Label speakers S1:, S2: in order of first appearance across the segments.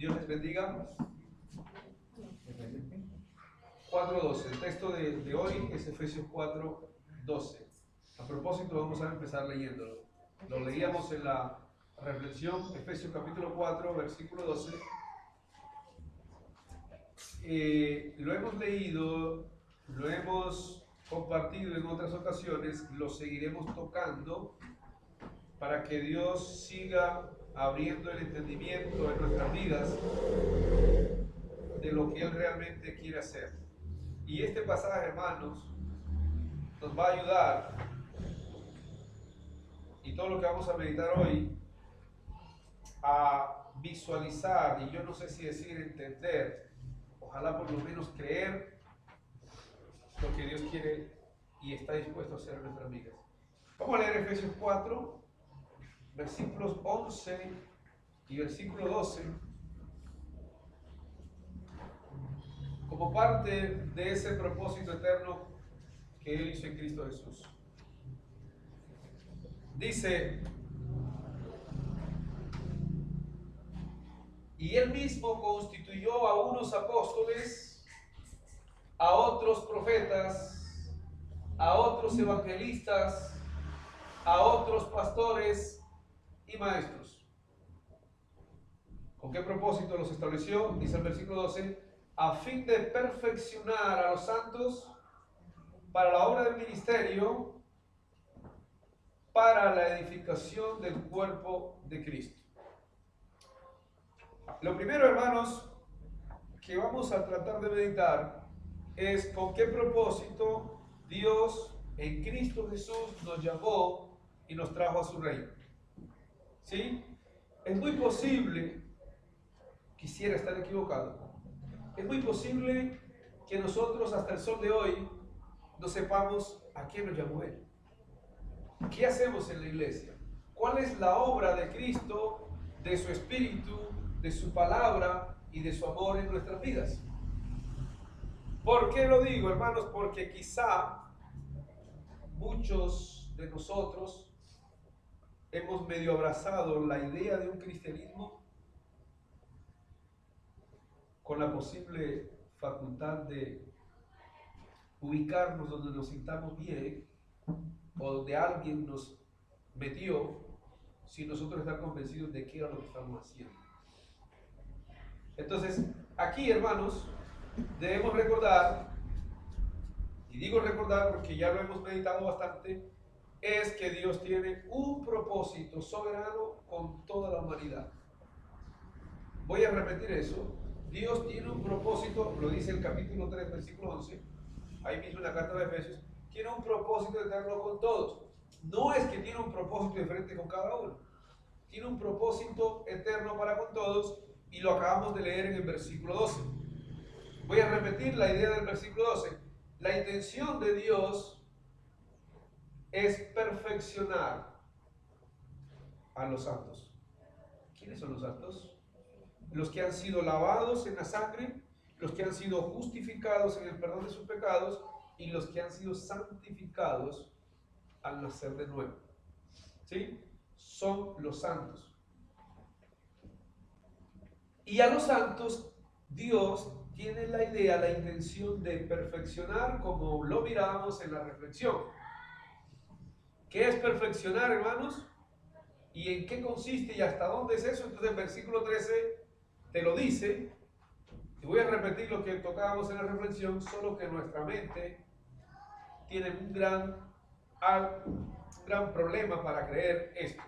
S1: Dios les bendiga. 4:12. El texto de hoy es Efesios 4:12. A propósito, vamos a empezar leyéndolo. Lo leíamos en la reflexión, Efesios capítulo 4, versículo 12. Lo hemos leído, lo hemos compartido en otras ocasiones, lo seguiremos tocando para que Dios siga abriendo el entendimiento en nuestras vidas de lo que Él realmente quiere hacer. Y este pasaje, hermanos, nos va a ayudar, y todo lo que vamos a meditar hoy, a visualizar, y yo no sé si decir entender, ojalá por lo menos creer lo que Dios quiere y está dispuesto a hacer en nuestras vidas. Vamos a leer Efesios 4, versículos 11 y versículo 12, como parte de ese propósito eterno que Él hizo en Cristo Jesús. Dice: y Él mismo constituyó a unos apóstoles, a otros profetas, a otros evangelistas, a otros pastores y maestros. ¿Con qué propósito los estableció? Dice el versículo 12: a fin de perfeccionar a los santos para la obra del ministerio, para la edificación del cuerpo de Cristo. Lo primero, hermanos, que vamos a tratar de meditar es con qué propósito Dios en Cristo Jesús nos llamó y nos trajo a su reino. ¿Sí? Es muy posible, quisiera estar equivocado, es muy posible que nosotros hasta el sol de hoy no sepamos a quién nos llamó Él. ¿Qué hacemos en la iglesia? ¿Cuál es la obra de Cristo, de su Espíritu, de su palabra y de su amor en nuestras vidas? ¿Por qué lo digo, hermanos? Porque quizá muchos de nosotros hemos medio abrazado la idea de un cristianismo con la posible facultad de ubicarnos donde nos sintamos bien o donde alguien nos metió sin nosotros estar convencidos de qué era lo que estamos haciendo. Entonces, aquí, hermanos, debemos recordar, y digo recordar porque ya lo hemos meditado bastante, es que Dios tiene un propósito soberano con toda la humanidad. Voy a repetir eso. Dios tiene un propósito, lo dice el capítulo 3, versículo 11, ahí mismo en la carta de Efesios, tiene un propósito eterno con todos. No es que tiene un propósito diferente con cada uno, tiene un propósito eterno para con todos, y lo acabamos de leer en el versículo 12. Voy a repetir la idea del versículo 12. La intención de Dios es perfeccionar a los santos. ¿Quiénes son los santos? Los que han sido lavados en la sangre, los que han sido justificados en el perdón de sus pecados y los que han sido santificados al nacer de nuevo. ¿Sí? Son los santos. Y a los santos Dios tiene la idea, la intención de perfeccionar, como lo mirábamos en la reflexión. ¿Qué es perfeccionar, hermanos? ¿Y en qué consiste y hasta dónde es eso? Entonces el versículo 13 te lo dice, y voy a repetir lo que tocábamos en la reflexión, solo que nuestra mente tiene un gran problema para creer esto.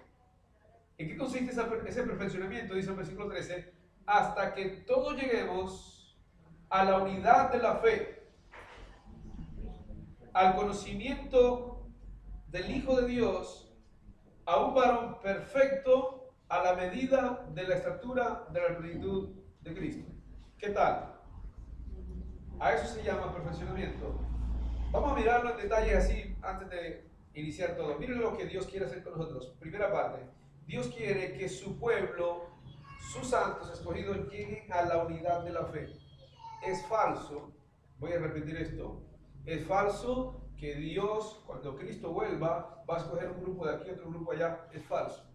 S1: ¿En qué consiste ese perfeccionamiento? Dice el versículo 13, hasta que todos lleguemos a la unidad de la fe, al conocimiento del Hijo de Dios, a un varón perfecto a la medida de la estatura de la plenitud de Cristo. ¿Qué tal? A eso se llama perfeccionamiento. Vamos a mirarlo en detalle así antes de iniciar todo. Miren lo que Dios quiere hacer con nosotros. Primera parte, Dios quiere que su pueblo, sus santos escogidos, lleguen a la unidad de la fe. Es falso, voy a repetir esto, es falso que Dios, cuando Cristo vuelva, va a escoger un grupo de aquí, otro grupo allá. Es falso.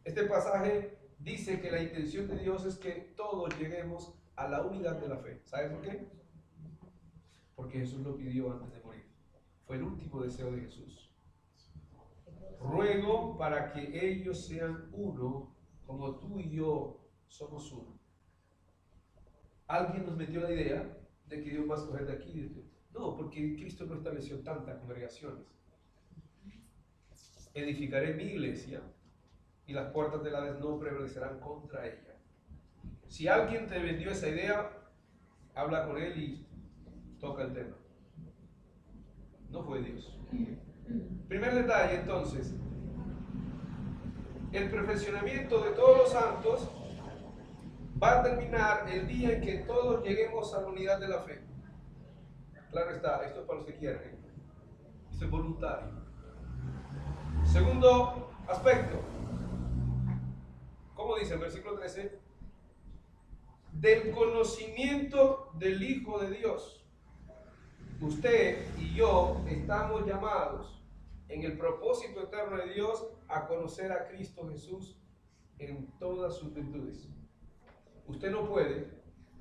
S1: Este pasaje dice que la intención de Dios es que todos lleguemos a la unidad de la fe. ¿Sabe por qué? Porque Jesús lo pidió antes de morir. Fue el último deseo de Jesús. Ruego para que ellos sean uno, como tú y yo somos uno. Alguien nos metió la idea de que Dios va a escoger de aquí. No, porque Cristo no estableció tantas congregaciones. Edificaré mi iglesia y las puertas del Hades no prevalecerán contra ella. Si alguien te vendió esa idea, habla con él y toca el tema. No fue Dios. Primer detalle, entonces, el perfeccionamiento de todos los santos va a terminar el día en que todos lleguemos a la unidad de la fe. Claro está, esto es para los que quieren, esto es voluntario. Segundo aspecto, ¿cómo dice el versículo 13? Del conocimiento del Hijo de Dios. Usted y yo estamos llamados en el propósito eterno de Dios a conocer a Cristo Jesús en todas sus virtudes. Usted no puede,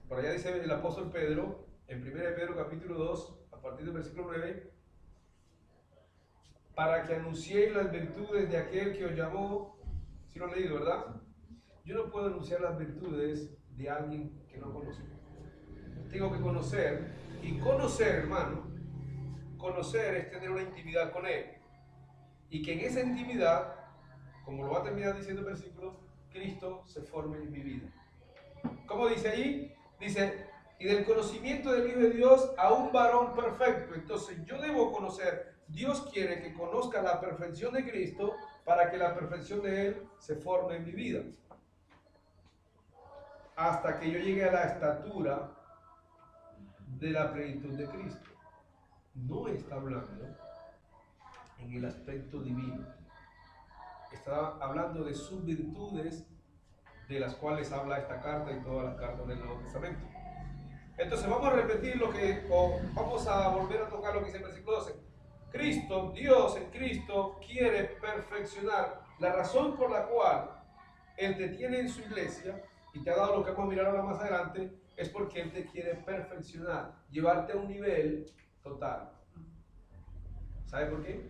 S1: por allá dice el apóstol Pedro, en 1 Pedro capítulo 2, a partir del versículo 9, para que anunciéis las virtudes de aquel que os llamó. ¿Sí lo han leído, verdad? Yo no puedo anunciar las virtudes de alguien que no conozco. Tengo que conocer, y conocer, hermano, conocer es tener una intimidad con Él. Y que en esa intimidad, como lo va a terminar diciendo el versículo, Cristo se forme en mi vida. ¿Cómo dice ahí? Dice, y del conocimiento del Hijo de Dios a un varón perfecto. Entonces yo debo conocer, Dios quiere que conozca la perfección de Cristo para que la perfección de Él se forme en mi vida. Hasta que yo llegue a la estatura de la plenitud de Cristo. No está hablando en el aspecto divino. Está hablando de sus virtudes, de las cuales habla esta carta y todas las cartas del Nuevo Testamento. Entonces vamos a repetir vamos a volver a tocar lo que dice el versículo 12. Cristo, Dios en Cristo quiere perfeccionar. La razón por la cual Él te tiene en su iglesia y te ha dado lo que vamos a mirar ahora más adelante, es porque Él te quiere perfeccionar, llevarte a un nivel total. ¿Sabe por qué?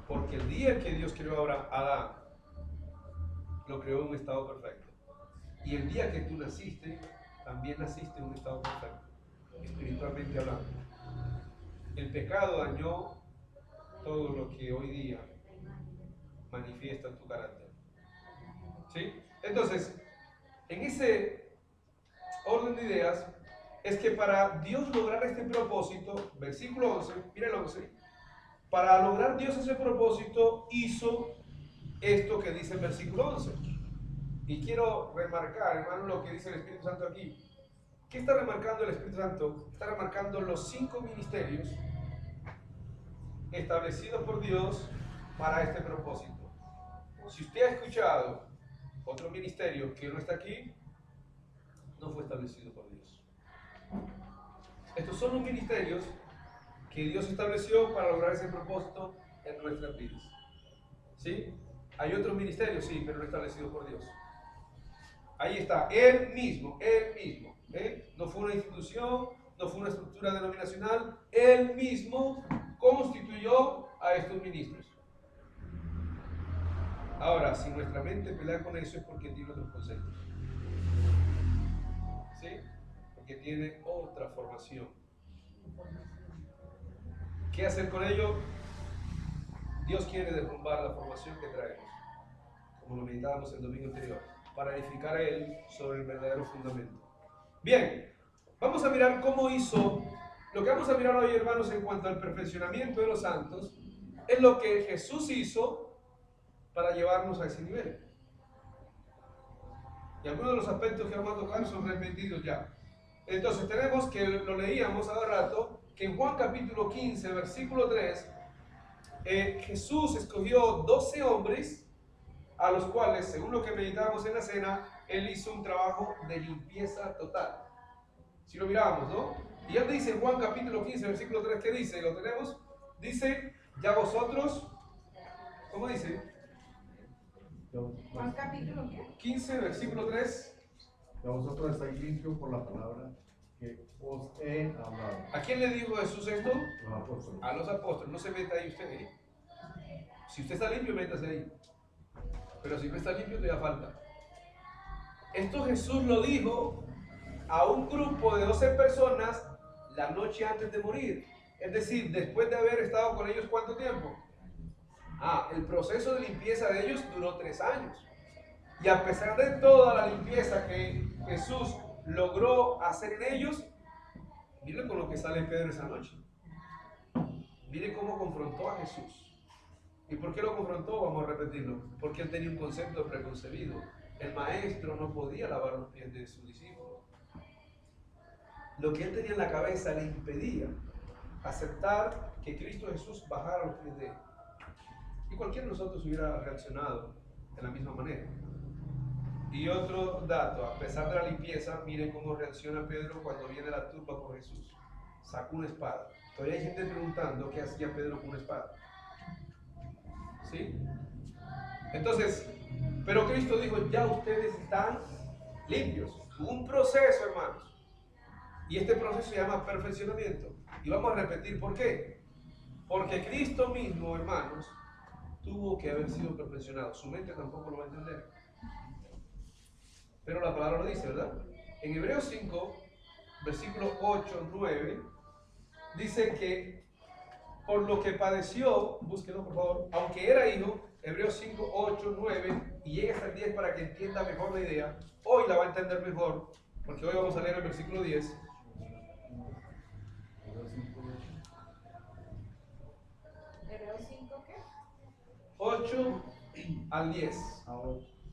S1: Porque el día que Dios creó a Adán, lo creó en un estado perfecto. Y el día que tú naciste, también naciste en un estado perfecto, espiritualmente hablando. El pecado dañó todo lo que hoy día manifiesta tu carácter. ¿Sí? Entonces, en ese orden de ideas, es que para Dios lograr este propósito, versículo 11, mira el 11, para lograr Dios ese propósito, hizo esto que dice el versículo 11. Y quiero remarcar, hermano, lo que dice el Espíritu Santo aquí. ¿Qué está remarcando el Espíritu Santo? Está remarcando los 5 ministerios establecidos por Dios para este propósito. Si usted ha escuchado otro ministerio que no está aquí, no fue establecido por Dios. Estos son los ministerios que Dios estableció para lograr ese propósito en nuestras vidas. ¿Sí? Hay otros ministerios, sí, pero no establecidos por Dios. Ahí está, Él mismo. No fue una institución, no fue una estructura denominacional, Él mismo constituyó a estos ministros. Ahora, si nuestra mente pelea con eso es porque tiene otros conceptos. ¿Sí? Porque tiene otra formación. ¿Qué hacer con ello? Dios quiere derrumbar la formación que traemos, como lo meditábamos el domingo anterior, para edificar a Él sobre el verdadero fundamento. Bien, vamos a mirar cómo hizo. Lo que vamos a mirar hoy, hermanos, en cuanto al perfeccionamiento de los santos, es lo que Jesús hizo para llevarnos a ese nivel. Y algunos de los aspectos que vamos a tocar son repetidos ya. Entonces tenemos que, lo leíamos hace rato, que en Juan capítulo 15, versículo 3, Jesús escogió 12 hombres a los cuales, según lo que meditábamos en la cena, Él hizo un trabajo de limpieza total. Si lo mirábamos, ¿no? Y Él dice en Juan capítulo 15, versículo 3, ¿qué dice? ¿Lo tenemos? Dice, ya vosotros, ¿cómo dice?
S2: ¿Cuál capítulo qué?
S1: 15, versículo 3.
S3: Que vosotros estáis limpios por la palabra que os he hablado.
S1: ¿A quién le dijo Jesús esto?
S3: Los apóstoles.
S1: A los apóstoles. No se meta ahí usted, ¿eh? Si usted está limpio, métase ahí. Pero si no está limpio, todavía falta. Esto Jesús lo dijo a un grupo de 12 personas la noche antes de morir. Es decir, después de haber estado con ellos, ¿cuánto tiempo? El proceso de limpieza de ellos duró 3 años. Y a pesar de toda la limpieza que Jesús logró hacer en ellos, miren con lo que sale Pedro esa noche. Miren cómo confrontó a Jesús. ¿Y por qué lo confrontó? Vamos a repetirlo. Porque él tenía un concepto preconcebido. El maestro no podía lavar los pies de sus discípulos. Lo que él tenía en la cabeza le impedía aceptar que Cristo Jesús bajara los pies de él. Y cualquiera de nosotros hubiera reaccionado de la misma manera. Y otro dato, a pesar de la limpieza, miren cómo reacciona Pedro cuando viene a la tumba por Jesús. Sacó una espada. Todavía hay gente preguntando qué hacía Pedro con una espada. ¿Sí? Entonces, pero Cristo dijo, ya ustedes están limpios. Hubo un proceso, hermanos. Y este proceso se llama perfeccionamiento. Y vamos a repetir por qué. Porque Cristo mismo, hermanos, tuvo que haber sido perfeccionado. Su mente tampoco lo va a entender. Pero la palabra lo dice, ¿verdad? En Hebreos 5, versículos 8, 9, dice que por lo que padeció, búsquenlo por favor, aunque era hijo, Hebreos 5, 8, 9, y llega hasta el 10 para que entienda mejor la idea. Hoy la va a entender mejor, porque hoy vamos a leer el versículo 10.
S2: ¿Hebreos 5 qué?
S1: 8 al 10.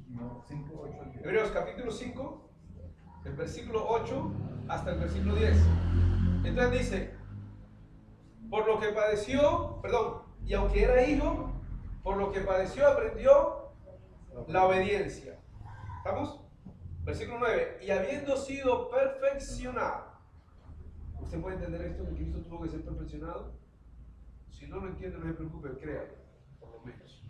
S3: No, 5, 8 al 10.
S1: Hebreos capítulo 5, el versículo 8 hasta el versículo 10. Entonces dice, por lo que padeció, y aunque era hijo, por lo que padeció aprendió la obediencia. ¿Estamos? Versículo 9, y habiendo sido perfeccionado. ¿Usted puede entender esto que Cristo tuvo que ser perfeccionado? Si no lo entiende, no se preocupe, créalo, por lo menos.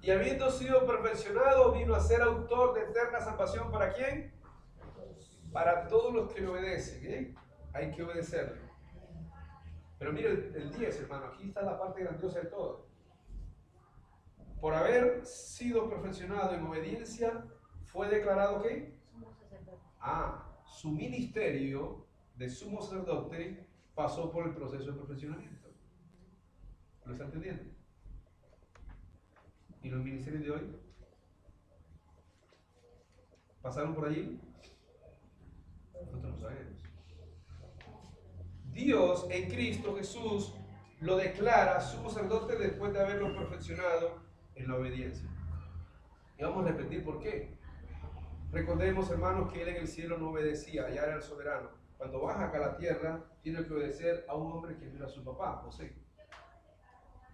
S1: Y habiendo sido perfeccionado, vino a ser autor de eterna salvación. ¿Para quién? Para todos los que le obedecen. ¿Eh? Hay que obedecerle. Pero mire el 10, hermano. Aquí está la parte grandiosa de todo. Por haber sido perfeccionado en obediencia, fue declarado ¿qué? Su ministerio de sumo sacerdote pasó por el proceso de perfeccionamiento. ¿Lo está entendiendo? ¿Y los ministerios de hoy? ¿Pasaron por allí? Nosotros no sabemos. Dios en Cristo Jesús lo declara sumo sacerdote después de haberlo perfeccionado en la obediencia. Y vamos a repetir por qué. Recordemos, hermanos, que él en el cielo no obedecía, ya era el soberano. Cuando baja acá a la tierra, tiene que obedecer a un hombre que no era su papá, José.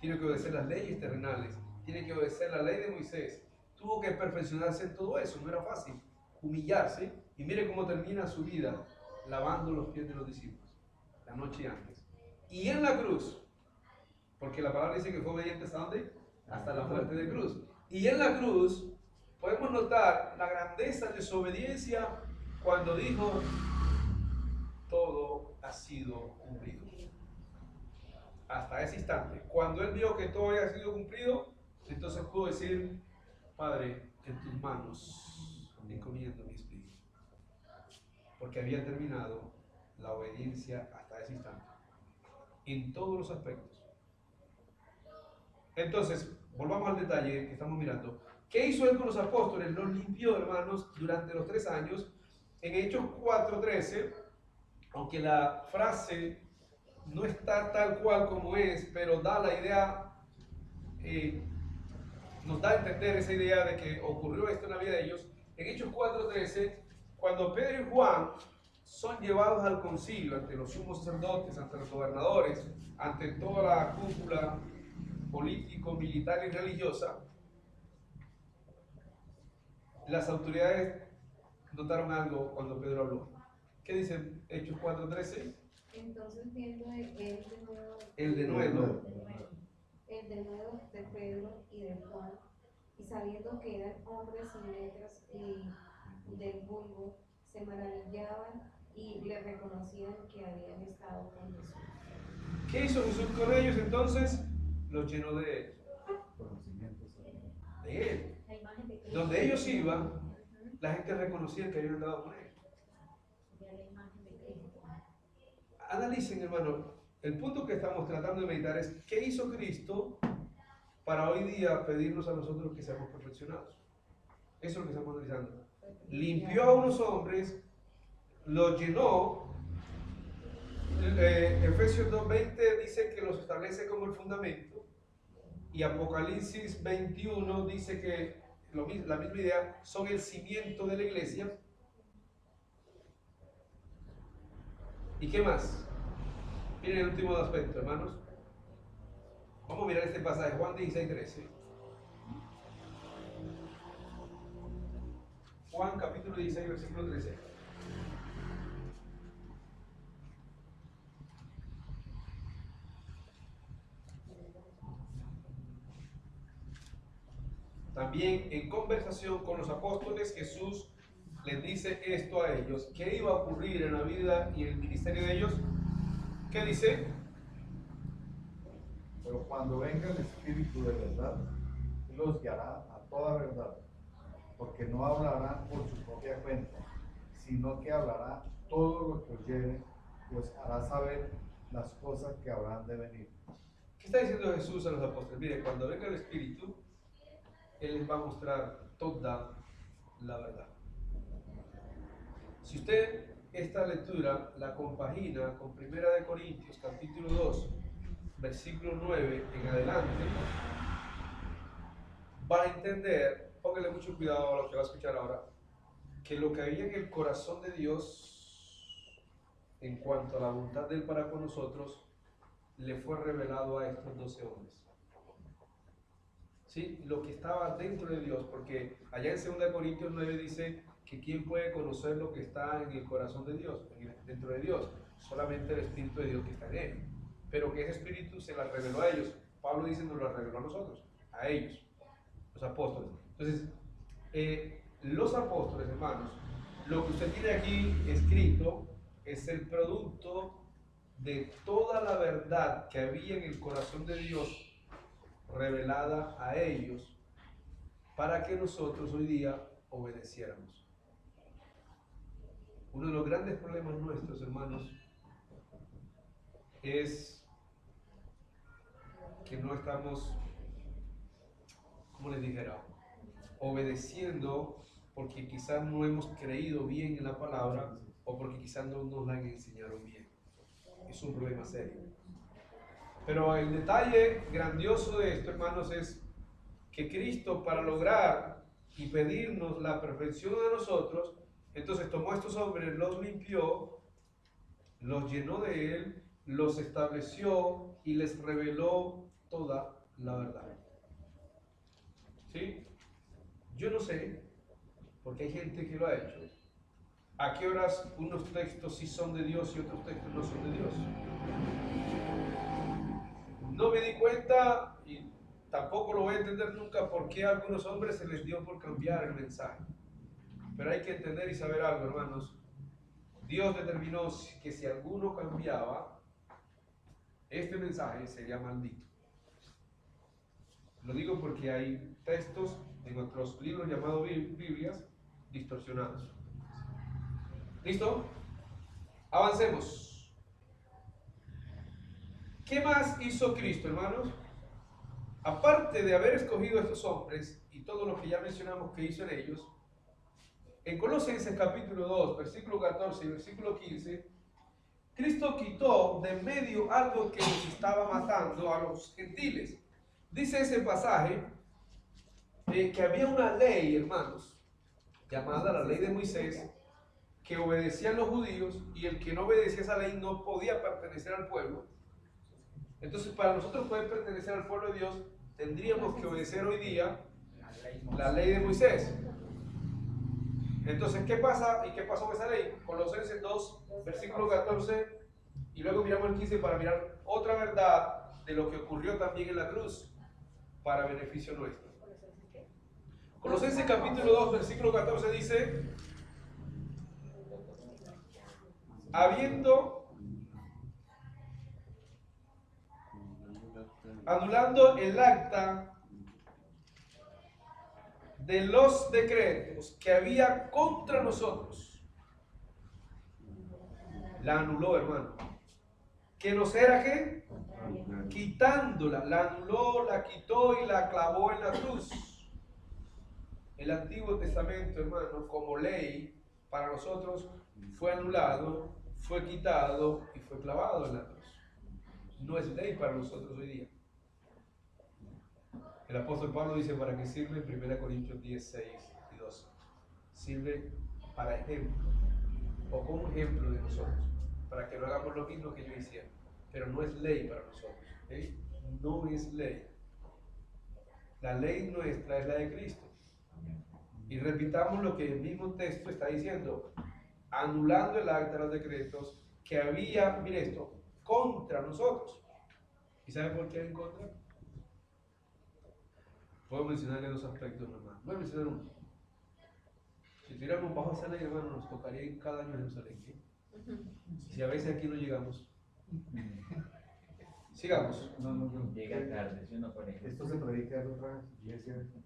S1: Tiene que obedecer las leyes terrenales. Tiene que obedecer la ley de Moisés. Tuvo que perfeccionarse en todo eso, no era fácil. Humillarse, y mire cómo termina su vida lavando los pies de los discípulos la noche antes. Y en la cruz, porque la palabra dice que fue obediente ¿hasta dónde? Hasta la muerte de cruz. Y en la cruz podemos notar la grandeza de su obediencia cuando dijo, todo ha sido cumplido. Hasta ese instante, cuando él vio que todo había sido cumplido, entonces pudo decir, Padre, en tus manos encomiendo mi espíritu. Porque había terminado la obediencia hasta ese instante, en todos los aspectos. Entonces, volvamos al detalle que estamos mirando. ¿Qué hizo él con los apóstoles? Los limpió, hermanos, durante los 3 años. En Hechos 4:13, aunque la frase no está tal cual como es, pero da la idea, nos da a entender esa idea de que ocurrió esto en la vida de ellos. En Hechos 4:13, cuando Pedro y Juan son llevados al concilio ante los sumos sacerdotes, ante los gobernadores, ante toda la cúpula político, militar y religiosa, las autoridades notaron algo cuando Pedro habló. ¿Qué dice Hechos 4:13?
S2: Entonces viendo él de nuevo.
S1: El de nuevo.
S2: el denuedo de Pedro y de Juan, y sabiendo que eran hombres sin letras y del vulgo, se maravillaban y le reconocían que habían estado con Jesús.
S1: ¿Qué hizo Jesús con ellos entonces? Los llenó de
S3: Conocimientos.
S1: él.
S2: La imagen de Cristo.
S1: Donde ellos iban, la gente reconocía que habían andado con él.
S2: La imagen de Cristo.
S1: Analicen, hermano, el punto que estamos tratando de meditar es ¿qué hizo Cristo para hoy día pedirnos a nosotros que seamos perfeccionados? Eso es lo que estamos analizando. Limpió a unos hombres, los llenó. Efesios 2:20 dice que los establece como el fundamento, y Apocalipsis 21 dice que la misma idea, son el cimiento de la iglesia. ¿Y qué más? Miren el último aspecto, hermanos. Vamos a mirar este pasaje, Juan 16:13. Juan capítulo 16, versículo 13. También en conversación con los apóstoles, Jesús les dice esto a ellos. ¿Qué iba a ocurrir en la vida y en el ministerio de ellos? ¿Qué dice?
S3: Pero cuando venga el Espíritu de verdad, Él los guiará a toda verdad, porque no hablará por su propia cuenta, sino que hablará todo lo que oyere, pues hará saber las cosas que habrán de venir.
S1: ¿Qué está diciendo Jesús a los apóstoles? Mire, cuando venga el Espíritu, Él les va a mostrar toda la verdad. Si usted esta lectura la compagina con 1 Corintios capítulo 2, versículo 9 en adelante, va a entender, póngale mucho cuidado a lo que va a escuchar ahora, que lo que había en el corazón de Dios en cuanto a la voluntad de Él para con nosotros, le fue revelado a estos 12 hombres. ¿Sí? Lo que estaba dentro de Dios, porque allá en 2 Corintios 9 dice que quién puede conocer lo que está en el corazón de Dios, dentro de Dios, solamente el Espíritu de Dios que está en él, pero que ese Espíritu se la reveló a ellos. Pablo dice nos lo reveló a nosotros, a ellos, los apóstoles. Entonces, los apóstoles, hermanos, lo que usted tiene aquí escrito es el producto de toda la verdad que había en el corazón de Dios revelada a ellos para que nosotros hoy día obedeciéramos. Uno de los grandes problemas nuestros, hermanos, es que no estamos, como les dijera, obedeciendo porque quizás no hemos creído bien en la palabra o porque quizás no nos la han enseñado bien. Es un problema serio. Pero el detalle grandioso de esto, hermanos, es que Cristo, para lograr y pedirnos la perfección de nosotros, entonces tomó a estos hombres, los limpió, los llenó de Él, los estableció y les reveló toda la verdad. ¿Sí? Yo no sé, porque hay gente que lo ha hecho, a qué horas unos textos sí son de Dios y otros textos no son de Dios. No me di cuenta y tampoco lo voy a entender nunca por qué a algunos hombres se les dio por cambiar el mensaje. Pero hay que entender y saber algo, hermanos. Dios determinó que si alguno cambiaba, este mensaje sería maldito. Lo digo porque hay textos en nuestros libros llamados Biblias distorsionados. ¿Listo? Avancemos. ¿Qué más hizo Cristo, hermanos? Aparte de haber escogido a estos hombres y todo lo que ya mencionamos que hizo en ellos, en Colosenses capítulo 2, versículo 14 y versículo 15, Cristo quitó de medio algo que nos estaba matando a los gentiles. Dice ese pasaje que había una ley, hermanos, llamada la ley de Moisés, que obedecían los judíos, y el que no obedecía esa ley no podía pertenecer al pueblo. Entonces, para nosotros poder pertenecer al pueblo de Dios, tendríamos que obedecer hoy día la ley de Moisés. Entonces, ¿qué pasa y qué pasó con esa ley? Colosenses 2, versículo 14, y luego miramos el 15 para mirar otra verdad de lo que ocurrió también en la cruz para beneficio nuestro. Colosenses capítulo 2, versículo 14 dice: anulando el acta de los decretos que había contra nosotros. La anuló, hermano. ¿Que nos era qué? Quitándola. La anuló, la quitó y la clavó en la cruz. El Antiguo Testamento, hermano, como ley para nosotros, fue anulado, fue quitado y fue clavado en la cruz. No es ley para nosotros hoy día. El apóstol Pablo dice: ¿para qué sirve? En 1 Corintios 10, 6 y 12. Sirve para ejemplo, o como ejemplo de nosotros, para que no hagamos lo mismo que yo hiciera. Pero no es ley para nosotros. ¿Okay? No es ley. La ley nuestra es la de Cristo. Y repitamos lo que el mismo texto está diciendo: anulando el acta de los decretos que había, mire esto, contra nosotros. ¿Y sabe por qué en contra? Puedo mencionarle dos aspectos nomás. Voy a mencionar uno. Si estuviéramos bajo esa ley, hermano, nos tocaría ir cada año a Jerusalén. ¿Sí? Y si a veces aquí no llegamos. Sigamos.
S3: No.
S4: Llega tarde, si uno pone.
S3: Esto se predica otra vez, y es cierto,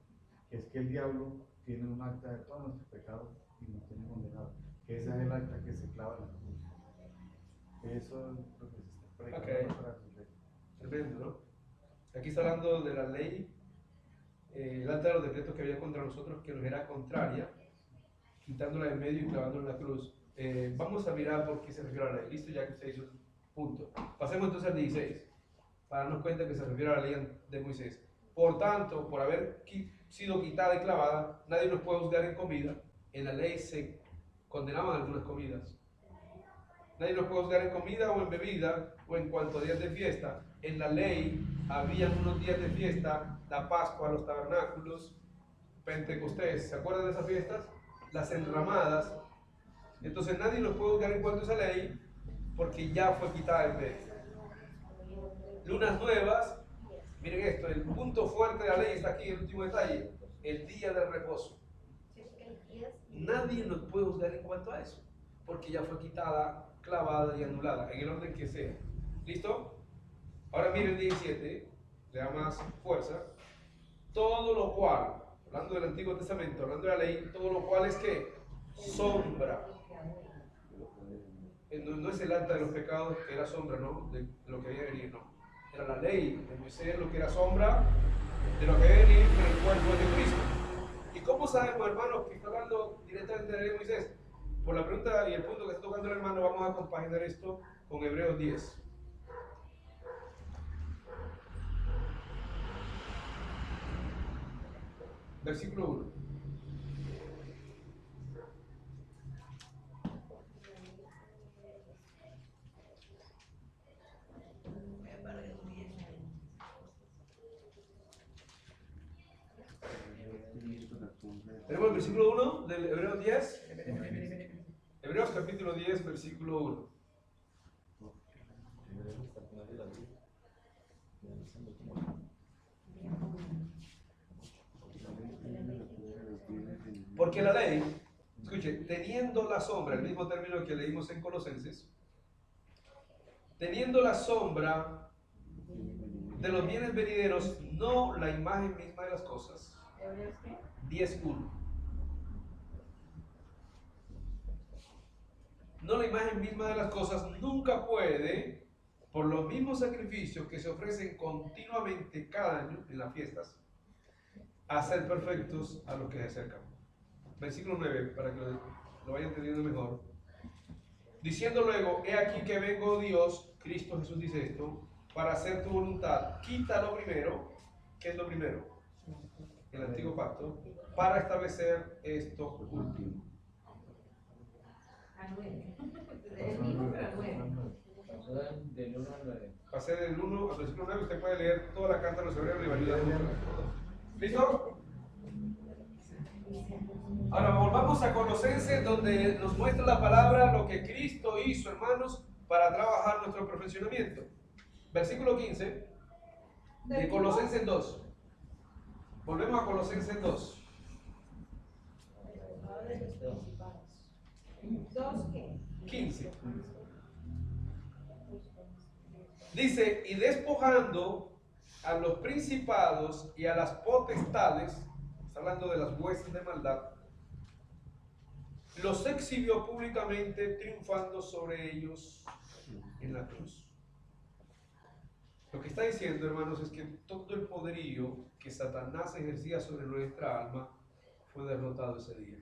S3: que es que el diablo tiene un acta de todos nuestros pecados y nos tiene condenados. Que esa es el acta que se clava en la cruz. Eso es lo que se está predicando para su ley.
S1: Tremendo, ¿no? Aquí está hablando de la ley, el acta de los decretos que había contra nosotros, que nos era contraria, quitándola de medio y clavándola en la cruz. Vamos a mirar por qué se refiere a la ley. Listo, ya que usted hizo el punto. Pasemos entonces al 16, para darnos cuenta que se refiere a la ley de Moisés. Por tanto, por haber sido quitada y clavada, nadie nos puede juzgar en comida. En la ley se condenaban algunas comidas. Nadie nos puede juzgar en comida o en bebida o en cuanto a días de fiesta. En la ley había unos días de fiesta: la Pascua, los tabernáculos, Pentecostés. ¿Se acuerdan de esas fiestas? Las enramadas. Entonces nadie nos puede juzgar en cuanto a esa ley porque ya fue quitada en medio. Lunas nuevas. Miren esto, el punto fuerte de la ley está aquí, el último detalle: el día del reposo. Nadie nos puede juzgar en cuanto a eso, porque ya fue quitada, clavada y anulada, en el orden que sea. ¿Listo? Ahora miren el 17, le da más fuerza. Todo lo cual, hablando del Antiguo Testamento, hablando de la ley, todo lo cual es que sombra. No es el acta de los pecados que era sombra, ¿no? De lo que había de venir, no. Era la ley de Moisés lo que era sombra de lo que había de venir en el cuerpo de Cristo. ¿Y cómo sabemos, hermanos, que está hablando directamente de la ley de Moisés? Por la pregunta y el punto que está tocando el hermano, vamos a compaginar esto con Hebreos 10. Versículo 1. Tenemos el versículo 1 del Hebreos 10. Hebreos capítulo 10, versículo 1. Porque la ley, escuche, teniendo la sombra, el mismo término que leímos en Colosenses, teniendo la sombra de los bienes venideros, no la imagen misma de las cosas. 10:1. No la imagen misma de las cosas nunca puede, por los mismos sacrificios que se ofrecen continuamente cada año en las fiestas, hacer perfectos a los que se acercan. Versículo 9, para que lo vayan entendiendo mejor. Diciendo luego: he aquí que vengo, Dios, Cristo Jesús dice esto, para hacer tu voluntad. Quita lo primero. ¿Qué es lo primero? El antiguo pacto, para establecer esto último.
S2: A 9. El mismo, pero a 9.
S4: Del 1 al 9.
S1: Pasé del 1 al versículo 9, usted puede leer toda la carta de los hebreos y va a ayudar mucho. ¿Listo? Ahora volvamos a Colosenses, donde nos muestra la palabra lo que Cristo hizo, hermanos, para trabajar nuestro perfeccionamiento. Versículo 15. de Colosenses 2. Volvemos a Colosenses 2.
S2: ¿Dos qué?
S1: 15. Dice, y despojando a los principados y a las potestades, está hablando de las huestes de maldad, los exhibió públicamente, triunfando sobre ellos en la cruz. Lo que está diciendo, hermanos, es que todo el poderío que Satanás ejercía sobre nuestra alma fue derrotado ese día.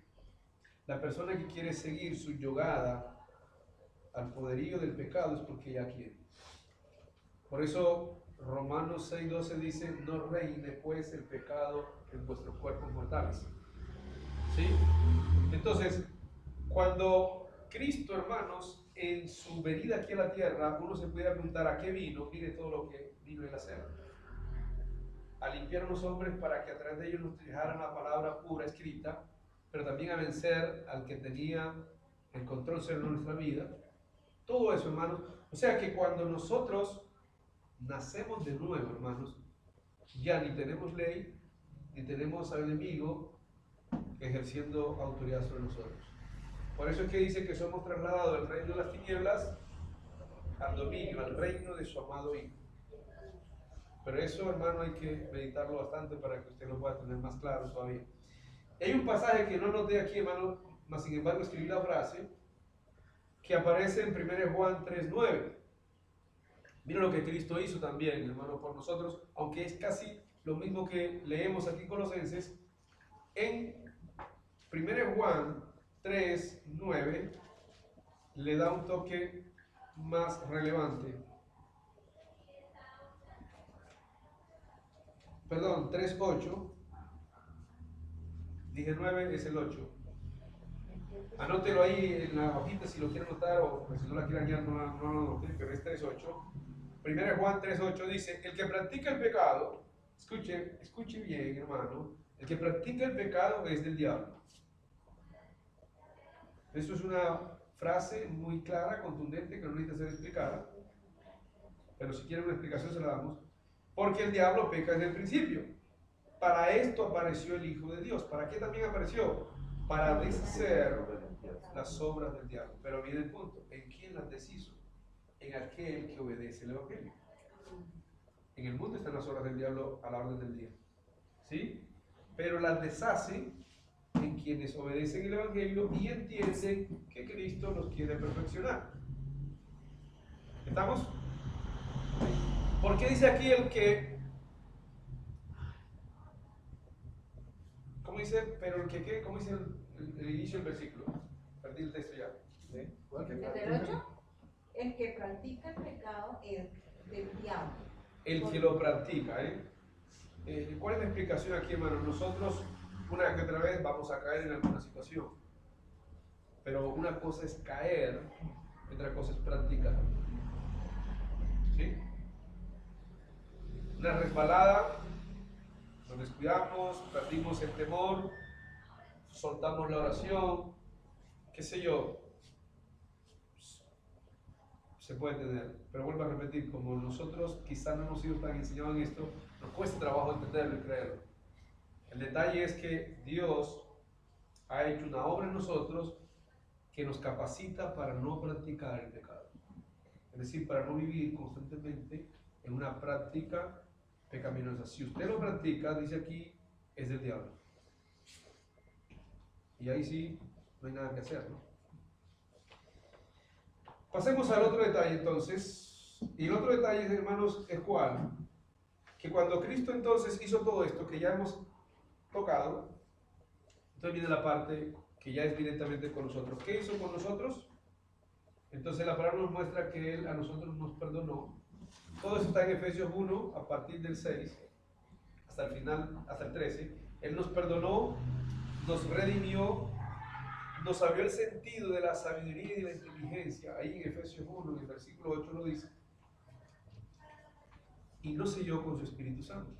S1: La persona que quiere seguir subyugada al poderío del pecado es porque ya quiere. Por eso Romanos 6:12 dice, no reine pues el pecado en vuestros cuerpos mortales. ¿Sí? Entonces, cuando Cristo, hermanos, en su venida aquí a la tierra, uno se puede preguntar a qué vino. Mire todo lo que vino él a hacer. A limpiar a los hombres para que a través de ellos nos dejaran la palabra pura escrita, pero también a vencer al que tenía el control sobre nuestra vida. Todo eso, hermanos. O sea que cuando nosotros nacemos de nuevo, hermanos, ya ni tenemos ley, ni tenemos al enemigo ejerciendo autoridad sobre nosotros. Por eso es que dice que somos trasladados del reino de las tinieblas al dominio, al reino de su amado Hijo. Pero eso, hermano, hay que meditarlo bastante para que usted lo pueda tener más claro todavía. Hay un pasaje que no noté aquí, hermano, mas sin embargo escribí la frase, que aparece en 1 Juan 3:9. Mira lo que Cristo hizo también, hermano, por nosotros, aunque es casi lo mismo que leemos aquí en Colosenses. En 1 Juan 3:9 le da un toque más relevante. Perdón, 3:8. Dije 9, es el 8. Anótelo ahí en la hojita si lo quieren anotar, o si no la quieren guiar, no lo anoten, pero es 3:8. 1 Juan 3:8 dice, el que practica el pecado, escuche bien, hermano, el que practica el pecado es del diablo. Eso es una frase muy clara, contundente, que no necesita ser explicada, pero si quieren una explicación se la damos. Porque el diablo peca desde el principio. Para esto apareció el Hijo de Dios. ¿Para qué también apareció? Para deshacer las obras del diablo. Pero viene el punto, ¿en quién las deshizo? En aquel que obedece el Evangelio. En el mundo están las obras del diablo a la orden del día, ¿sí? Pero las deshace en quienes obedecen el Evangelio y entienden que Cristo los quiere perfeccionar. ¿Estamos? ¿Por qué dice aquí el que? ¿Cómo dice? Pero el que qué, ¿cómo dice el inicio del versículo? Perdí el texto ya. ¿Sí?
S2: ¿Desde el 8? El que practica el pecado es del diablo.
S1: El que lo practica, ¿cuál es la explicación aquí, hermano? Nosotros, una que otra vez, vamos a caer en alguna situación. Pero una cosa es caer, otra cosa es practicar. ¿Sí? Una resbalada, nos descuidamos, perdimos el temor, soltamos la oración, qué sé yo, se puede tener. Pero vuelvo a repetir, como nosotros quizás no hemos sido tan enseñados en esto, nos cuesta trabajo entenderlo y creerlo. El detalle es que Dios ha hecho una obra en nosotros que nos capacita para no practicar el pecado. Es decir, para no vivir constantemente en una práctica pecaminosa. Si usted lo practica, dice aquí, es del diablo. Y ahí sí, no hay nada que hacer, ¿no? Pasemos al otro detalle entonces. Y el otro detalle, hermanos, es cuál. Que cuando Cristo entonces hizo todo esto que ya hemos tocado, entonces viene la parte que ya es directamente con nosotros. ¿Qué hizo con nosotros? Entonces la palabra nos muestra que Él a nosotros nos perdonó. Todo eso está en Efesios 1, a partir del 6, hasta el final, hasta el 13. Él nos perdonó, nos redimió, nos abrió el sentido de la sabiduría y de la inteligencia. Ahí en Efesios 1, en el versículo 8 lo dice. Y nos selló con su Espíritu Santo.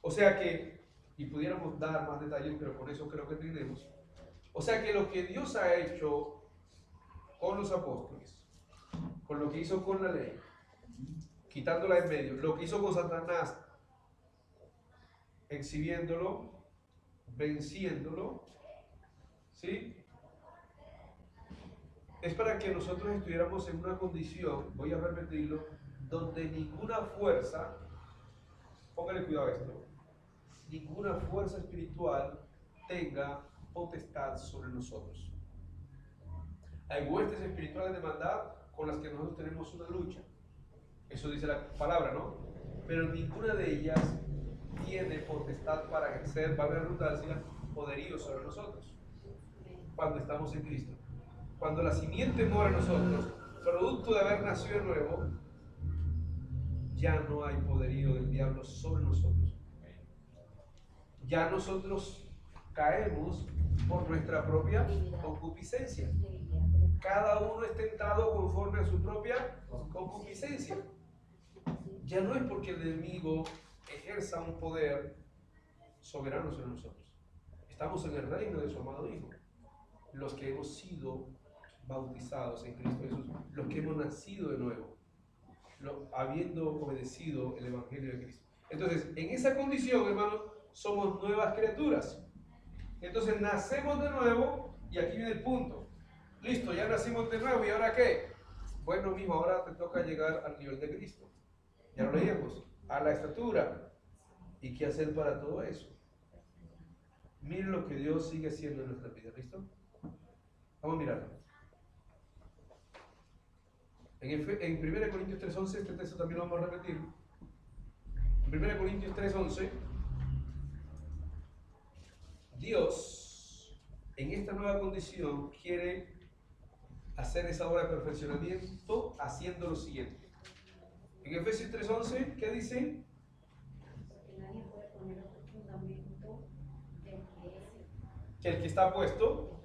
S1: O sea que, y pudiéramos dar más detalles, pero con eso creo que terminemos. O sea que lo que Dios ha hecho con los apóstoles, con lo que hizo con la ley, quitándola en medio. Lo que hizo con Satanás, exhibiéndolo, venciéndolo, ¿sí? Es para que nosotros estuviéramos en una condición, voy a repetirlo, donde ninguna fuerza, póngale cuidado a esto, ninguna fuerza espiritual tenga potestad sobre nosotros. Hay huestes espirituales de maldad con las que nosotros tenemos una lucha. Eso dice la palabra, ¿no? Pero ninguna de ellas tiene potestad para ejercer, valga la redundancia, poderío sobre nosotros. Cuando estamos en Cristo. Cuando la simiente mora en nosotros, producto de haber nacido de nuevo, ya no hay poderío del diablo sobre nosotros. Ya nosotros caemos por nuestra propia concupiscencia. Cada uno es tentado conforme a su propia concupiscencia. Ya no es porque el enemigo ejerza un poder soberano sobre nosotros. Estamos en el reino de su amado Hijo. Los que hemos sido bautizados en Cristo Jesús, los que hemos nacido de nuevo, habiendo obedecido el Evangelio de Cristo. Entonces, en esa condición, hermanos, somos nuevas criaturas. Entonces, nacemos de nuevo y aquí viene el punto. Listo, ya nacimos de nuevo, ¿y ahora qué? Bueno, mijo, ahora te toca llegar al nivel de Cristo. Ya lo leíamos, a la estatura. ¿Y qué hacer para todo eso? Miren lo que Dios sigue haciendo en nuestra vida, ¿listo? Vamos a mirarlo. En 1 Corintios 3:11, este texto también lo vamos a repetir. En 1 Corintios 3:11, Dios, en esta nueva condición, quiere hacer esa obra de perfeccionamiento haciendo lo siguiente. En Efesios 3:11, ¿qué dice?
S2: Nadie puede poner otro fundamento del que es
S1: Que el que está puesto,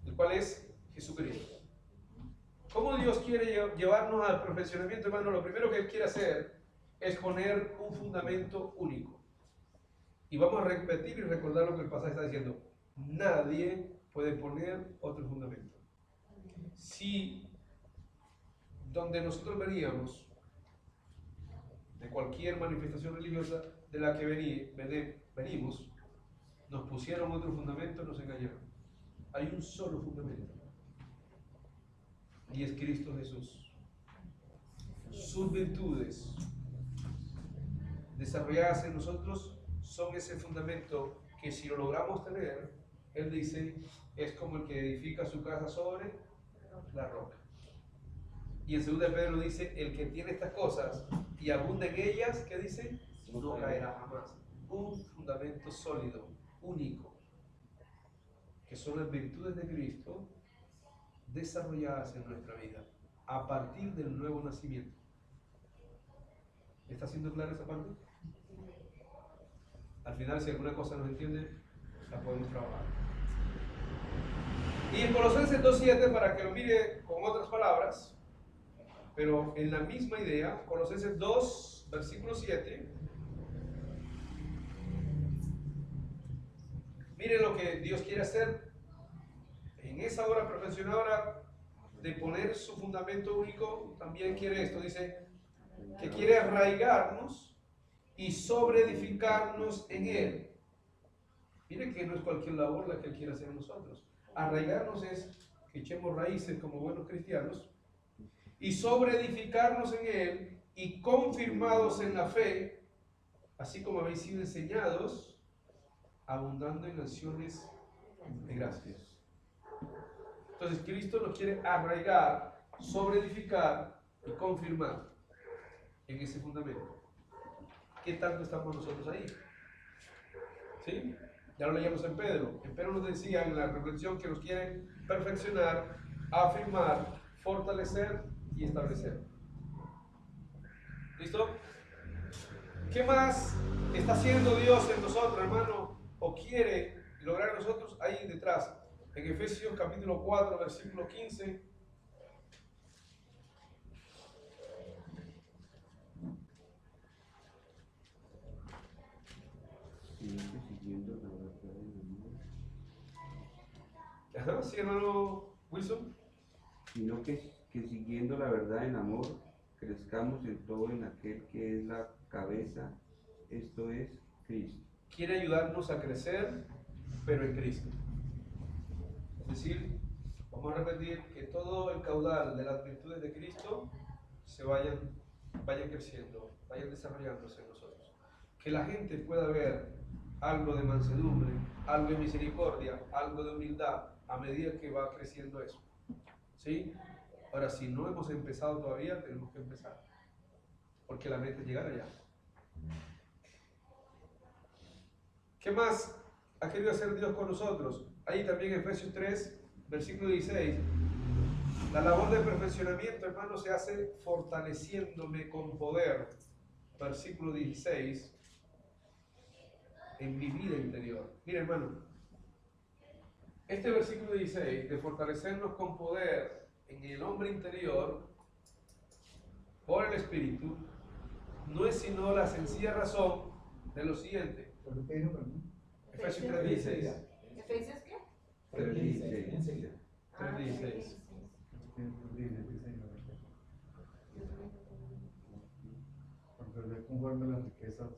S1: el cual es Jesucristo. ¿Cómo Dios quiere llevarnos al perfeccionamiento, hermano? Lo primero que Él quiere hacer es poner un fundamento único. Y vamos a repetir y recordar lo que el pasaje está diciendo. Nadie puede poner otro fundamento. Si donde nosotros veníamos, de cualquier manifestación religiosa de la que venimos, nos pusieron otro fundamento, nos engañaron. Hay un solo fundamento. Y es Cristo Jesús. Sus virtudes desarrolladas en nosotros son ese fundamento que si lo logramos tener, Él dice, es como el que edifica su casa sobre la roca. Y en 2 Pedro dice, el que tiene estas cosas y abunda en ellas, ¿qué dice? No caerá jamás. Un fundamento sólido, único, que son las virtudes de Cristo desarrolladas en nuestra vida a partir del nuevo nacimiento. ¿Está siendo clara esa parte? Al final, si alguna cosa no entiende, la podemos trabajar. Y en Colosenses 2:7, para que lo mire con otras palabras, pero en la misma idea, Colosenses 2, versículo 7, miren lo que Dios quiere hacer en esa obra perfeccionadora de poner su fundamento único. También quiere esto, dice que quiere arraigarnos y sobreedificarnos en Él. Miren que no es cualquier labor la que Él quiere hacer en nosotros. Arraigarnos es que echemos raíces como buenos cristianos y sobreedificarnos en Él y confirmados en la fe, así como habéis sido enseñados, abundando en acciones de gracias. Entonces Cristo nos quiere arraigar, sobreedificar y confirmar en ese fundamento. ¿Qué tanto estamos nosotros ahí? ¿Sí? Ya lo leíamos en Pedro. En Pedro nos decía en la reflexión que nos quiere perfeccionar, afirmar, fortalecer y establecer. ¿Listo? ¿Qué más está haciendo Dios en nosotros, hermano? ¿O quiere lograr en nosotros ahí detrás? En Efesios capítulo 4, versículo 15. Ajá, sí, hermano Wilson.
S5: Sino que siguiendo la verdad en amor, crezcamos en todo en aquel que es la cabeza, esto es Cristo.
S1: Quiere ayudarnos a crecer, pero en Cristo. Es decir, vamos a repetir que todo el caudal de las virtudes de Cristo se vayan creciendo, vayan desarrollándose en nosotros. Que la gente pueda ver algo de mansedumbre, algo de misericordia, algo de humildad a medida que va creciendo eso. ¿Sí? Ahora, si no hemos empezado todavía, tenemos que empezar. Porque la meta es llegar allá. ¿Qué más ha querido hacer Dios con nosotros? Ahí también en Efesios 3, versículo 16. La labor de perfeccionamiento, hermano, se hace fortaleciéndome con poder. Versículo 16. En mi vida interior. Mira, hermano, este versículo 16, de fortalecernos con poder en el hombre interior por el Espíritu, no es sino la sencilla razón de lo siguiente. Efesios 3:16.
S2: ¿Efesios qué?
S5: 3:16.
S2: Ah,
S1: 3:16.
S3: Porque conforme las riquezas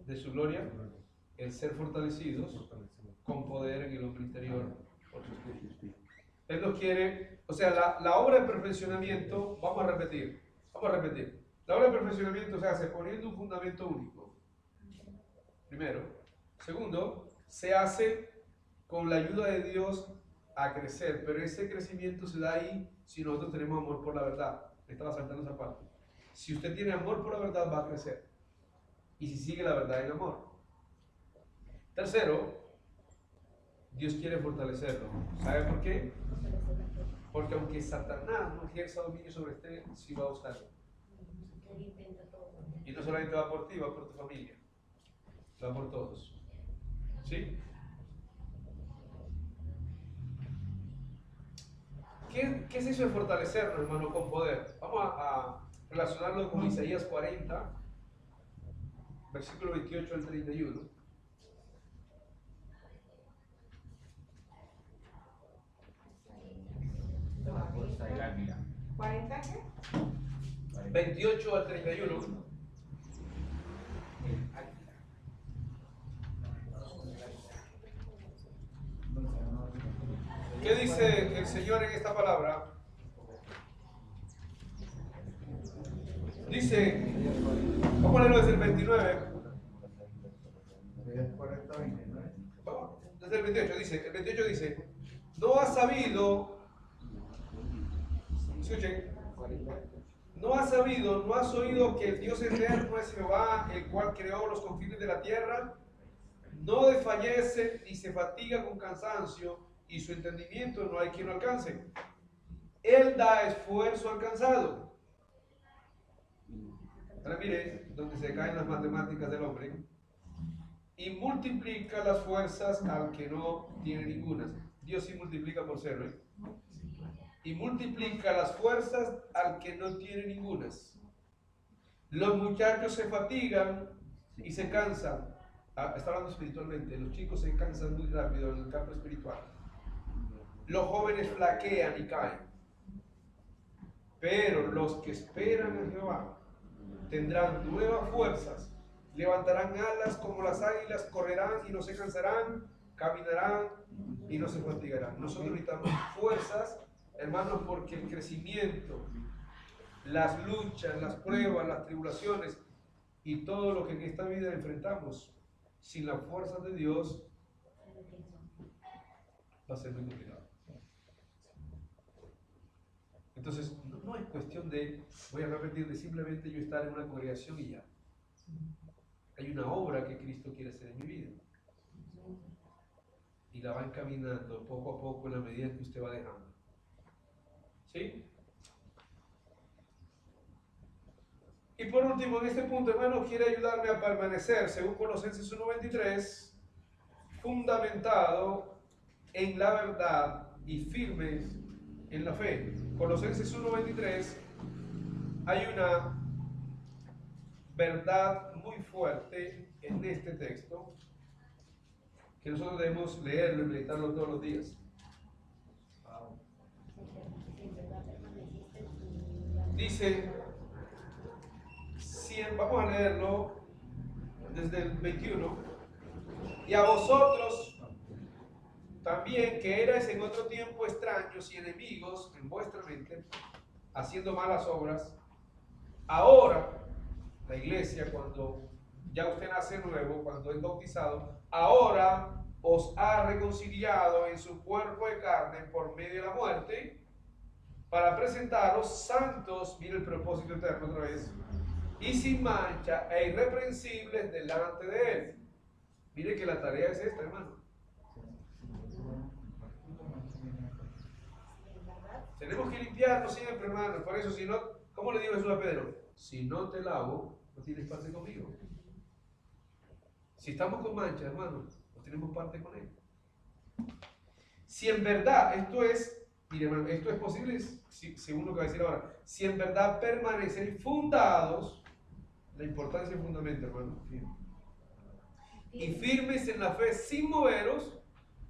S1: De su gloria, el ser fortalecidos con poder en el hombre interior por su Espíritu. Él nos quiere, o sea, la obra de perfeccionamiento, vamos a repetir. La obra de perfeccionamiento se hace poniendo un fundamento único. Primero. Segundo, se hace con la ayuda de Dios a crecer, pero ese crecimiento se da ahí si nosotros tenemos amor por la verdad. Me estaba saltando esa parte. Si usted tiene amor por la verdad, va a crecer. Y si sigue la verdad en amor. Tercero, Dios quiere fortalecerlo. ¿Sabe por qué? Porque aunque Satanás no ejerza dominio sobre usted, sí va a usarlo. Y no solamente va por ti, va por tu familia. Va por todos. ¿Sí? ¿Qué es eso de fortalecernos, hermano, con poder? Vamos a relacionarlo con Isaías 40, versículo 28 al 31.
S4: La fuerza del águila.
S2: ¿40 qué?
S1: 28 al 31. ¿Qué dice el Señor en esta palabra? Dice, vamos a leerlo desde el 29. Vamos, desde el 28 dice, el 28 dice, no has sabido, escuchen, no has sabido, no has oído que el Dios eterno es Jehová, el cual creó los confines de la tierra, no desfallece ni se fatiga con cansancio, y su entendimiento no hay quien lo alcance. Él da esfuerzo al cansado. Ahora mire, donde se caen las matemáticas del hombre, y multiplica las fuerzas al que no tiene ninguna. Dios sí multiplica por cero, ¿eh? Y multiplica las fuerzas al que no tiene ningunas. Los muchachos se fatigan y se cansan. Está hablando espiritualmente. Los chicos se cansan muy rápido en el campo espiritual. Los jóvenes flaquean y caen. Pero los que esperan a Jehová tendrán nuevas fuerzas. Levantarán alas como las águilas, correrán y no se cansarán, caminarán y no se fatigarán. Nosotros necesitamos fuerzas, hermanos, porque el crecimiento, las luchas, las pruebas, las tribulaciones y todo lo que en esta vida enfrentamos sin la fuerza de Dios va a ser muy complicado. Entonces, no es cuestión de, voy a repetir, de simplemente yo estar en una congregación y ya. Hay una obra que Cristo quiere hacer en mi vida. Y la va encaminando poco a poco en la medida que usted va dejando. ¿Sí? Y por último, en este punto, hermano, quiere ayudarme a permanecer, según Colosenses 1:23, fundamentado en la verdad y firmes en la fe. Colosenses 1:23, hay una verdad muy fuerte en este texto que nosotros debemos leerlo y meditarlo todos los días. Dice, también, vamos a leerlo desde el 21. Y a vosotros también, que erais en otro tiempo extraños y enemigos en vuestra mente, haciendo malas obras, ahora, la iglesia, cuando ya usted nace nuevo, cuando es bautizado, ahora os ha reconciliado en su cuerpo de carne por medio de la muerte, para presentaros santos, mire el propósito eterno otra vez, y sin mancha e irreprensibles delante de él. Mire que la tarea es esta, hermano. Tenemos que limpiarnos siempre, hermano. Por eso, si no, ¿cómo le digo Jesús a Pedro? Si no te lavo, no tienes parte conmigo. Si estamos con mancha, hermano, no tenemos parte con él. Si en verdad esto es, mire, hermano, esto es posible según lo que va a decir ahora. Si en verdad permanecen fundados, la importancia es fundamental, hermano. Y firmes en la fe sin moveros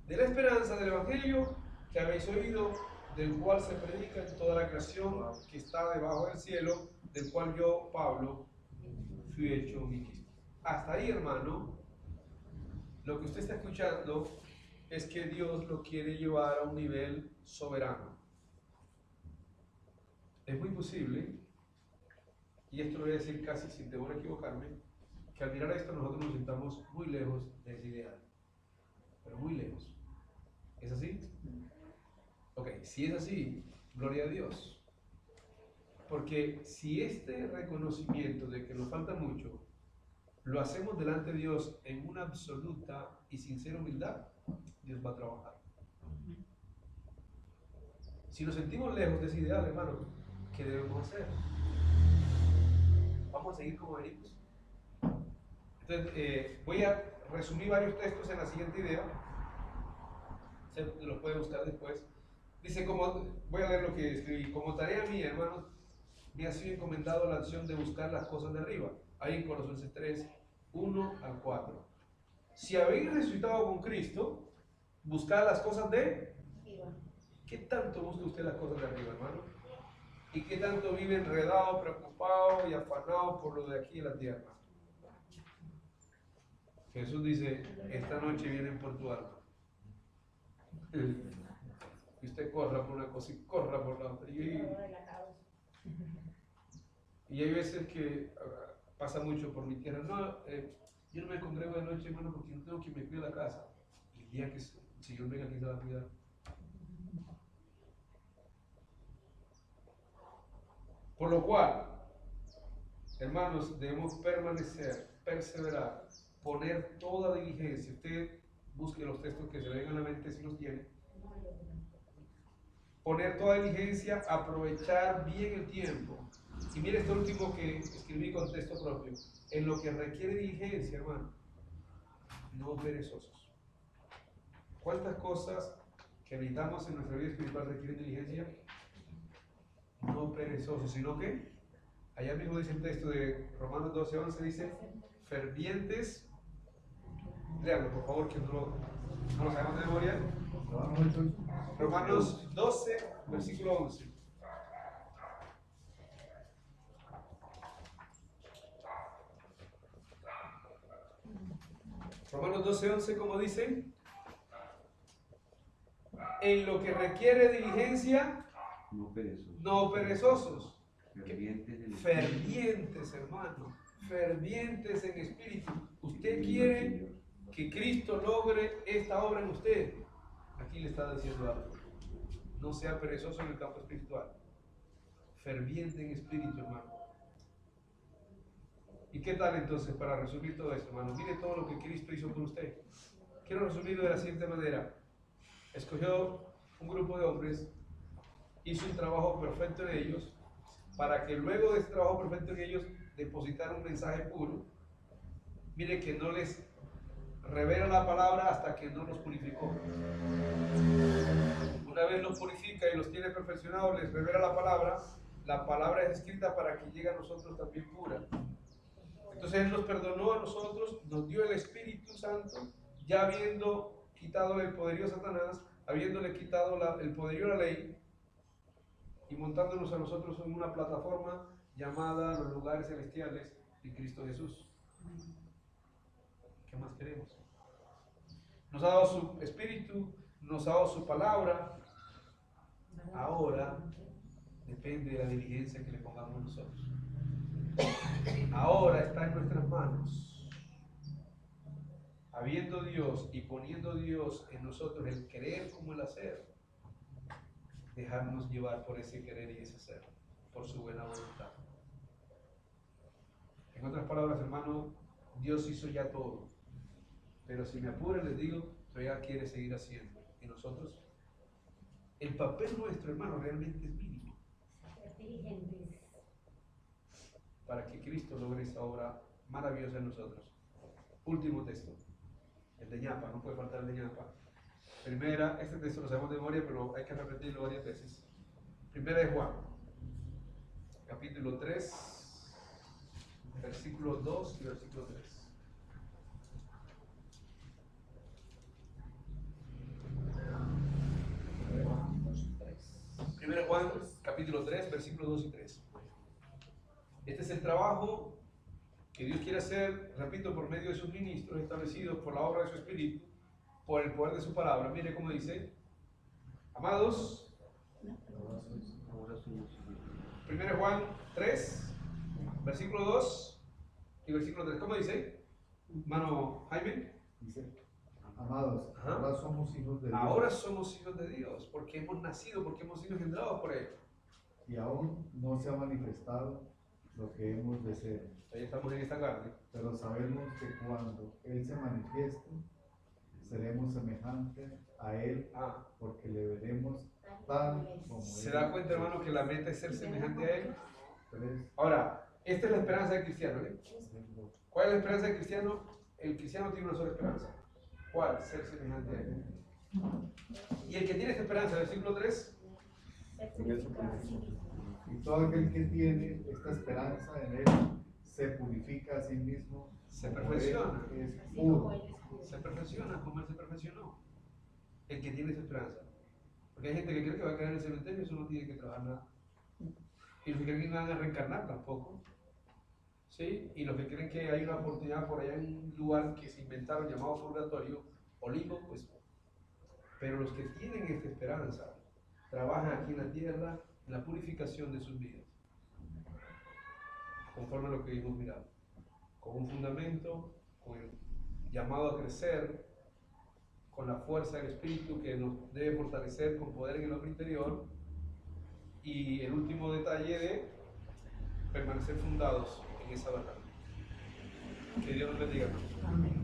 S1: de la esperanza del evangelio que habéis oído, del cual se predica en toda la creación que está debajo del cielo, del cual yo, Pablo, fui hecho ministro. Hasta ahí, hermano, lo que usted está escuchando es que Dios lo quiere llevar a un nivel soberano. Es muy posible, y esto lo voy a decir casi sin temor a equivocarme, que al mirar esto nosotros nos sintamos muy lejos de ese ideal, pero muy lejos. ¿Es así? Ok, si es así, gloria a Dios. Porque si este reconocimiento de que nos falta mucho, lo hacemos delante de Dios en una absoluta y sincera humildad, Dios va a trabajar. Si nos sentimos lejos de ese ideal, hermano, ¿qué debemos hacer? Vamos a seguir como venimos. Entonces, voy a resumir varios textos en la siguiente idea. Se los puede buscar después. Dice, voy a leer lo que escribí. Como tarea mía, hermanos, me ha sido encomendado la acción de buscar las cosas de arriba. Ahí en Colosenses 3, 1 al 4. Si habéis resucitado con Cristo, buscad las cosas de... ¿Qué tanto busca usted las cosas de arriba, hermano? ¿Y qué tanto vive enredado, preocupado y afanado por lo de aquí en la tierra? Jesús dice, esta noche vienen por tu alma. Y usted corra por una cosa y corra por la otra. Y hay veces que pasa mucho por mi tierra. No, yo no me congrego de noche, hermano, porque no tengo que me cuide la casa. Y el día que el Señor venga, ¿quién se va a cuidar? Por lo cual, hermanos, debemos permanecer, perseverar, poner toda diligencia. Usted busque los textos que se le vengan a la mente si los tiene. Poner toda diligencia, aprovechar bien el tiempo. Y mire esto último que escribí con texto propio. En lo que requiere diligencia, hermano, no perezosos. ¿Cuántas cosas que necesitamos en nuestra vida espiritual requieren diligencia? No perezosos, sino que allá mismo dice el texto de Romanos 12:11, dice fervientes. Léanlo, por favor, que no lo sabemos de memoria. Romanos 12, versículo 11. Romanos 12:11, ¿cómo dice? En lo que requiere diligencia, no perezosos. Fervientes, hermano. Fervientes en espíritu. Usted quiere que Cristo logre esta obra en usted. Aquí le está diciendo algo. No sea perezoso en el campo espiritual. Ferviente en espíritu, hermano. ¿Y qué tal entonces para resumir todo esto, hermano? Mire todo lo que Cristo hizo por usted. Quiero resumirlo de la siguiente manera. Escogió un grupo de hombres, hizo un trabajo perfecto en ellos, para que luego de ese trabajo perfecto en ellos depositaran un mensaje puro. Mire que no les revela la palabra hasta que no los purificó. Una vez los purifica y los tiene perfeccionados, les revela la palabra. La palabra es escrita para que llegue a nosotros también pura. Entonces Él nos perdonó a nosotros, nos dio el Espíritu Santo, ya habiendo quitado el poderío a Satanás, habiéndole quitado el poderío a la ley, y montándonos a nosotros en una plataforma llamada los lugares celestiales, en Cristo Jesús. ¿Qué más queremos? Nos ha dado su espíritu, nos ha dado su palabra. Ahora depende de la diligencia que le pongamos nosotros. Ahora está en nuestras manos. Habiendo Dios y poniendo Dios en nosotros el querer como el hacer, dejarnos llevar por ese querer y ese hacer, por su buena voluntad. En otras palabras, hermano, Dios hizo ya todo, pero si me apuro les digo, todavía quiere seguir haciendo. Y nosotros, el papel nuestro, hermano, realmente es mínimo para que Cristo logre esa obra maravillosa en nosotros. Último texto, el de ñapa, no puede faltar el de ñapa. Primera, este texto lo sabemos de memoria, pero hay que repetirlo varias veces. Primera de Juan, capítulo 3, versículo 2 y versículo 3. Primera de Juan, capítulo 3, versículos 2 y 3. Este es el trabajo que Dios quiere hacer, repito, por medio de sus ministros establecidos por la obra de su Espíritu, por el poder de su palabra. Mire cómo dice: amados,
S5: Ahora somos
S1: 1 Juan 3, versículo 2 y versículo 3. ¿Cómo dice? Mano Jaime.
S3: Dice, amados,
S1: Ajá.
S3: ahora somos hijos de Dios.
S1: Ahora somos hijos de Dios, porque hemos nacido, porque hemos sido engendrados por Él.
S3: Y aún no se ha manifestado lo que hemos de ser.
S1: Ahí estamos en esta carne.
S3: Pero sabemos que cuando Él se manifieste, seremos semejantes a Él, porque le veremos tal como
S1: ¿Se
S3: Él
S1: da cuenta,
S3: es.
S1: hermano, que la meta es ser semejante a Él?
S3: 3,
S1: Ahora, esta es la esperanza del cristiano, ¿eh? ¿Cuál es la esperanza del cristiano? El cristiano tiene una sola esperanza. ¿Cuál? Ser semejante a Él. Y el que tiene esta esperanza, versículo 3,
S3: Y todo aquel que tiene esta esperanza en Él se purifica a sí mismo.
S1: se
S3: como
S1: perfecciona.
S3: Él es puro.
S1: Se perfecciona como Él se perfeccionó. El que tiene esa esperanza. Porque hay gente que cree que va a quedar en el cementerio y eso no tiene que trabajar nada. Y los que creen que van a reencarnar tampoco. ¿Sí? Y los que creen que hay una oportunidad por allá en un lugar que se inventaron llamado purgatorio o limbo, pues. Pero los que tienen esta esperanza trabajan aquí en la tierra en la purificación de sus vidas. Conforme a lo que hemos mirado. Con un fundamento, con el llamado a crecer, con la fuerza del Espíritu que nos debe fortalecer con poder en el hombre interior, y el último detalle de permanecer fundados en esa verdad. Que Dios nos bendiga.
S2: Amén.